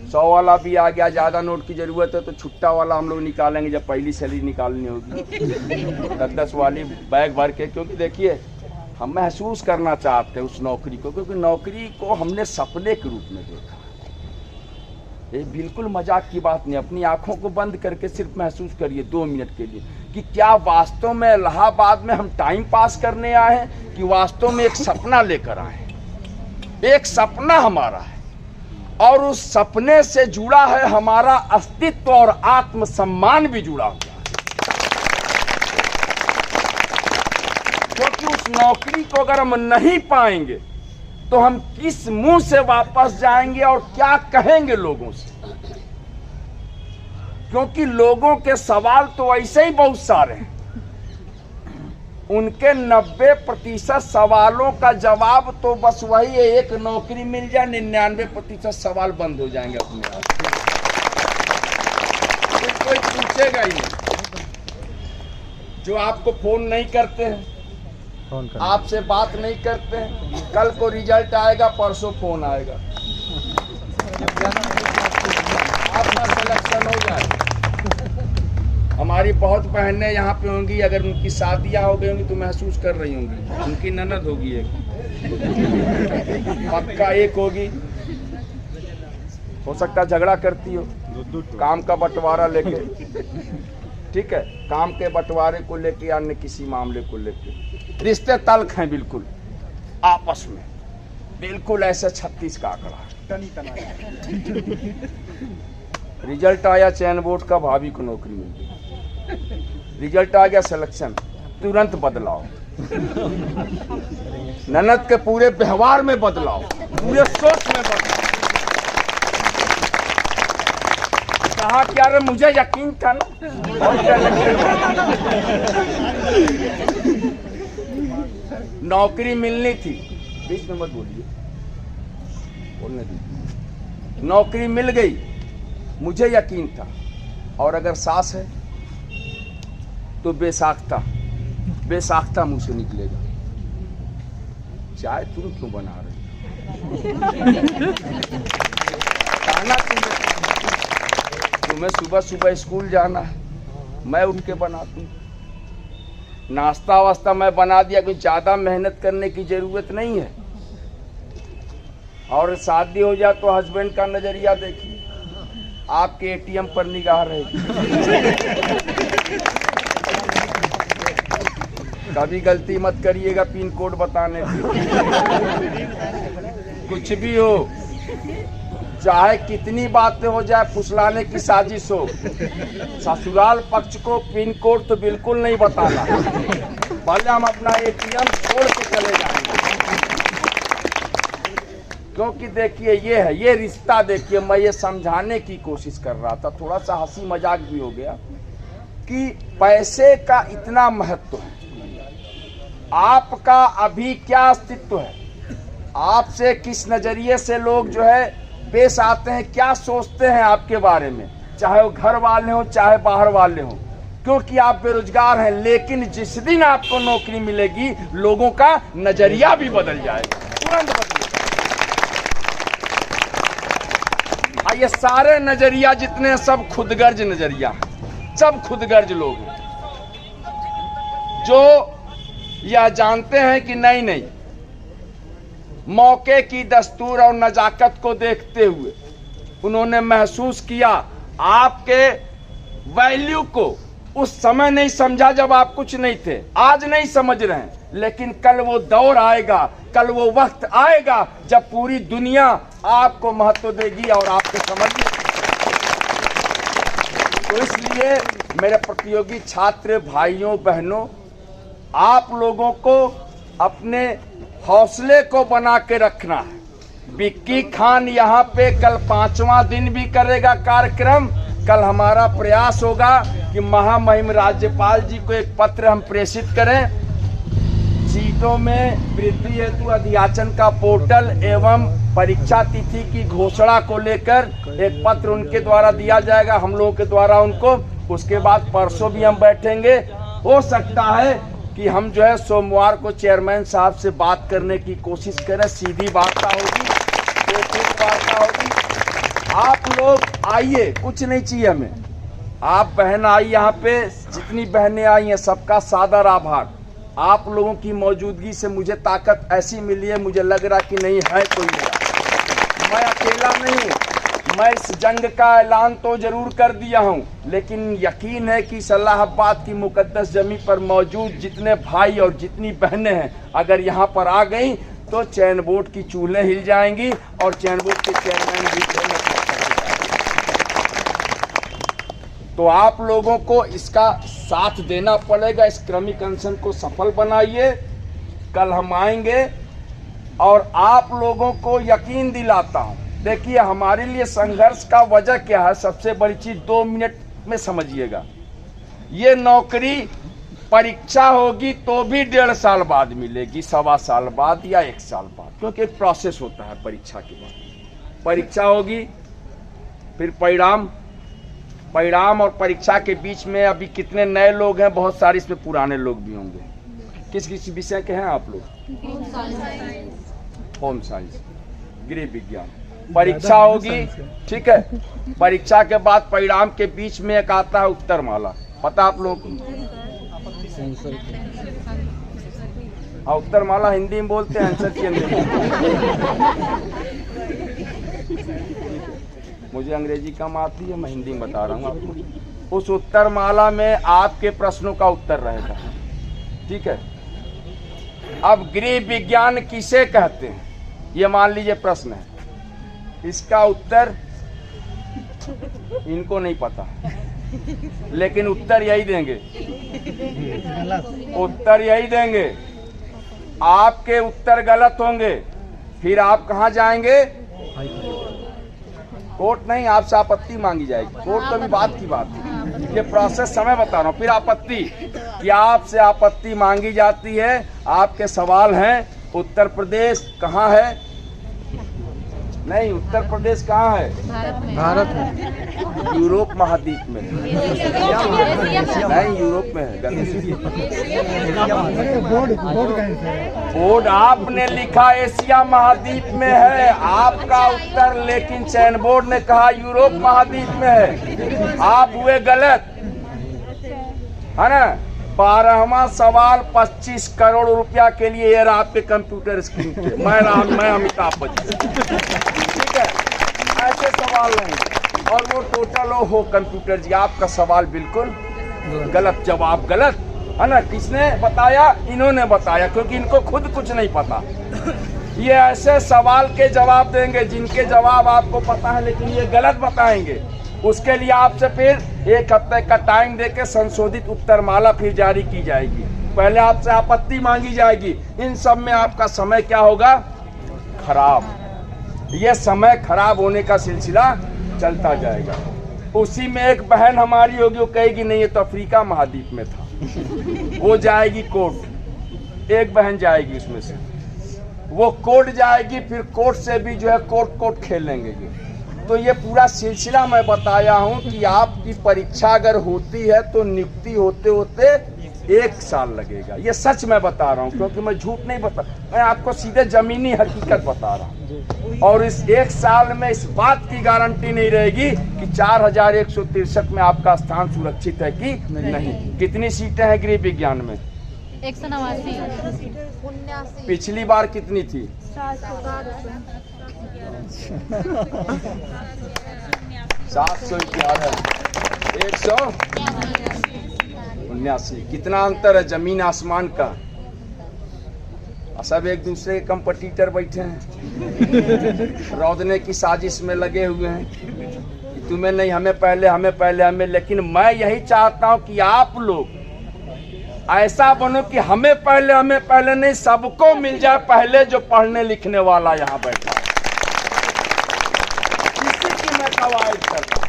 100 वाला भी आ गया। ज़्यादा नोट की ज़रूरत है तो छुट्टा वाला हम लोग निकालेंगे जब पहली सैलरी निकालनी होगी, 10-10 वाली बैग भर के। क्योंकि देखिए, हम महसूस करना चाहते हैं उस नौकरी को, क्योंकि नौकरी को हमने सपने के रूप में देखा। ये बिल्कुल मजाक की बात नहीं। अपनी आंखों को बंद करके सिर्फ महसूस करिए 2 मिनट के लिए कि क्या वास्तव में इलाहाबाद में हम टाइम पास करने आए हैं कि वास्तव में एक सपना लेकर आए हैं। एक सपना हमारा है, और उस सपने से जुड़ा है हमारा अस्तित्व और आत्मसम्मान भी जुड़ा हुआ है। क्योंकि उस नौकरी को अगर हम नहीं पाएंगे तो हम किस मुंह से वापस जाएंगे और क्या कहेंगे लोगों से? क्योंकि लोगों के सवाल तो ऐसे ही बहुत सारे हैं। उनके 90% सवालों का जवाब तो बस वही है, एक नौकरी मिल जाए, 99% सवाल बंद हो जाएंगे अपने आप। बचेगा ही नहीं। जो आपको फोन नहीं करते हैं, फोन कर आपसे बात नहीं करते हैं, कल को रिजल्ट आएगा, परसों फोन आएगा, आपका सिलेक्शन हो जाए। हमारी बहुत बहनें यहाँ पे होंगी, अगर उनकी शादियाँ हो गई होंगी तो महसूस कर रही होंगी। उनकी ननद होगी एक, पक्का एक होगी, हो सकता है झगड़ा करती हो काम का बंटवारा लेके, ठीक है, काम के बंटवारे को लेके या अन्य किसी मामले को लेके। रिश्ते तल्ख हैं बिल्कुल आपस में, बिल्कुल ऐसे 36 का आंकड़ा। रिजल्ट आया चयन बोर्ड का, भाभी को नौकरी मिल गई। रिजल्ट आ गया सिलेक्शन, तुरंत बदलाव, ननद के पूरे व्यवहार में बदलाव, पूरे सोच में बदलाव। कहा कि यार मुझे यकीन था ना, और क्या नौकरी मिलनी थी, बीच में मत बोलिए, बोलने दीजिए। नौकरी मिल गई, मुझे यकीन था। और अगर सास है तो बेसाख्ता बेसाख्ता मुंह से निकलेगा, चाय तुम क्यों बना रही खाना, तुम्हें सुबह सुबह स्कूल जाना है, मैं उठ के बनाती हूँ। नाश्ता वास्ता मैं बना दिया, कुछ ज्यादा मेहनत करने की जरूरत नहीं है। और शादी हो जाए तो हस्बैंड का नजरिया देखिए, आपके एटीएम पर निगाह रहेगी। कभी गलती मत करिएगा पिन कोड बताने की। कुछ भी हो, चाहे कितनी बातें हो जाए, फुसलाने की साजिश हो, ससुराल पक्ष को पिन कोड तो बिल्कुल नहीं बताना, भले हम अपना एटीएम छोड़ के चले जाएंगे। क्योंकि देखिए ये है, ये रिश्ता देखिए, मैं ये समझाने की कोशिश कर रहा था, थोड़ा सा हंसी मजाक भी हो गया कि पैसे का इतना महत्व है, आपका अभी क्या अस्तित्व है, आपसे किस नजरिए से लोग जो है पेश आते हैं, क्या सोचते हैं आपके बारे में, चाहे वो घर वाले हो चाहे बाहर वाले हो। क्योंकि आप बेरोजगार हैं, लेकिन जिस दिन आपको नौकरी मिलेगी लोगों का नजरिया भी बदल जाएगा, तुरंत बदलेगा। ये सारे नजरिया जितने सब खुदगर्ज नजरिया, सब खुदगर्ज लोग हैं जो यह जानते हैं कि नहीं नहीं, मौके की दस्तूर और नजाकत को देखते हुए उन्होंने महसूस किया आपके वैल्यू को उस समय नहीं समझा जब आप कुछ नहीं थे, आज नहीं समझ रहे हैं, लेकिन कल वो दौर आएगा, कल वो वक्त आएगा जब पूरी दुनिया आपको महत्व देगी और आपको समझेगी। तो इसलिए मेरे प्रतियोगी छात्र भाइयों बहनों, आप लोगों को अपने हौसले को बना के रखना है। विक्की खान यहाँ पे कल 5वां दिन भी करेगा कार्यक्रम। कल हमारा प्रयास होगा कि महामहिम राज्यपाल जी को एक पत्र हम प्रेषित करें, सीटों में वृद्धि हेतु अध्याचन का पोर्टल एवं परीक्षा तिथि की घोषणा को लेकर एक पत्र उनके द्वारा दिया जाएगा, हम लोगों के द्वारा उनको। उसके बाद परसों भी हम बैठेंगे, हो सकता है कि हम जो है सोमवार को चेयरमैन साहब से बात करने की कोशिश करें, सीधी वार्ता होगी, वार्ता होगी। आप लोग आइए, कुछ नहीं चाहिए हमें, आप बहन आई यहाँ पे, जितनी बहनें आई हैं सबका सादर आभार। आप लोगों की मौजूदगी से मुझे ताकत ऐसी मिली है, मुझे लग रहा कि नहीं है कोई मेरा, मैं अकेला नहीं हूँ। मैं इस जंग का ऐलान तो जरूर कर दिया हूँ, लेकिन यकीन है कि इस्लामाबाद की मुकद्दस जमी पर मौजूद जितने भाई और जितनी बहनें हैं, अगर यहाँ पर आ गई तो चयन बोर्ड की चूल्हें हिल जाएंगी और चयन बोर्ड के चेयरमैन भी। तो आप लोगों को इसका साथ देना पड़ेगा, इस क्रमिक अनशन को सफल बनाइए। कल हम आएंगे और आप लोगों को यकीन दिलाता हूं, देखिए हमारे लिए संघर्ष का वजह क्या है, सबसे बड़ी चीज 2 मिनट में समझिएगा। ये नौकरी परीक्षा होगी तो भी 1.5 साल बाद मिलेगी, 1.25 साल बाद या 1 साल बाद, क्योंकि एक प्रोसेस होता है परीक्षा के बाद। परीक्षा होगी, फिर परिणाम, परिणाम और परीक्षा के बीच में अभी कितने नए लोग हैं, बहुत सारे इसमें पुराने लोग भी होंगे। किस किस विषय के हैं आप लोग? होम साइंस, गृह विज्ञान। परीक्षा होगी, ठीक है। परीक्षा के बाद परिणाम के बीच में एक आता है उत्तरमाला, पता आप लोगों को? हाँ, उत्तरमाला हिंदी में बोलते हैं, आंसर की मुझे अंग्रेजी कम आती है, मैं हिंदी में बता रहा हूँ आपको। उस उत्तरमाला में आपके प्रश्नों का उत्तर रहेगा, ठीक है। अब गृह विज्ञान किसे कहते हैं, ये मान लीजिए प्रश्न है, इसका उत्तर इनको नहीं पता, लेकिन उत्तर यही देंगे, उत्तर यही देंगे। आपके उत्तर गलत होंगे, फिर आप कहाँ जाएंगे? कोर्ट नहीं, आपसे आपत्ति मांगी जाएगी। कोर्ट तो भी बात की बात है, ये प्रोसेस समय बता रहा हूँ। फिर आपत्ति, कि आपसे आपत्ति मांगी जाती है। आपके सवाल हैं, उत्तर प्रदेश कहाँ है? नहीं, उत्तर प्रदेश कहाँ है? भारत में। यूरोप महाद्वीप में नहीं, यूरोप में है। बोर्ड आपने लिखा एशिया महाद्वीप में है, आपका उत्तर, लेकिन चयन बोर्ड ने कहा यूरोप महाद्वीप में है। आप हुए गलत, है ना। 12वां सवाल 25 करोड़ रुपया के लिए ये रहा आपके कंप्यूटर स्क्रीन पे। मैं अमिताभ बच्चन, ठीक है। ऐसे सवाल नहीं, और वो टोटल हो कंप्यूटर जी, आपका सवाल बिल्कुल गलत, जवाब गलत, है ना। किसने बताया? इन्होंने बताया, क्योंकि इनको खुद कुछ नहीं पता। ये ऐसे सवाल के जवाब देंगे जिनके जवाब आपको पता है, लेकिन ये गलत बताएंगे। उसके लिए आपसे फिर 1 हफ्ते का टाइम देके संशोधित उत्तरमाला फिर जारी की जाएगी। पहले आपसे आपत्ति मांगी जाएगी। इन सब में आपका समय क्या होगा? खराब। ये समय खराब होने का सिलसिला चलता जाएगा। उसी में एक बहन हमारी होगी, वो कहेगी नहीं ये तो अफ्रीका महाद्वीप में था, वो जाएगी कोर्ट। एक बहन जाएगी उसमें से, वो कोर्ट जाएगी, फिर कोर्ट से भी जो है कोर्ट खेलेंगे ये। तो ये पूरा सिलसिला मैं बताया हूँ कि आपकी परीक्षा अगर होती है तो नियुक्ति होते होते 1 साल लगेगा। ये सच मैं बता रहा हूँ, क्योंकि मैं झूठ नहीं बता, मैं आपको सीधे जमीनी हकीकत बता रहा हूँ। और इस 1 साल में इस बात की गारंटी नहीं रहेगी कि 4163 में आपका स्थान सुरक्षित है कि नहीं। कितनी सीटें हैं गृह विज्ञान में? 189। पिछली बार कितनी थी? 711, 179। कितना अंतर है जमीन आसमान का। सब एक दूसरे के कंपटीटर बैठे हैं, रौदने की साजिश में लगे हुए हैं, तुम्हें नहीं हमें पहले। लेकिन मैं यही चाहता हूं कि आप लोग ऐसा बनो कि हमें पहले नहीं, सबको मिल जाए पहले जो पढ़ने लिखने वाला यहाँ बैठा है। इसी की मैं कवायद करता हूं।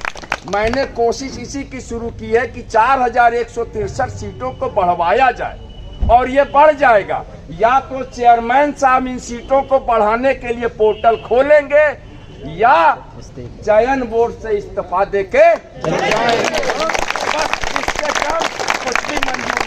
मैंने कोशिश इसी की शुरू की है कि 4163 सीटों को बढ़वाया जाए, और ये बढ़ जाएगा। या तो चेयरमैन साहब इन सीटों को बढ़ाने के लिए पोर्टल खोलेंगे, या चयन बोर्ड से इस्तीफा देके जाएंगे। बस इससे कम कुछ भी मंजूर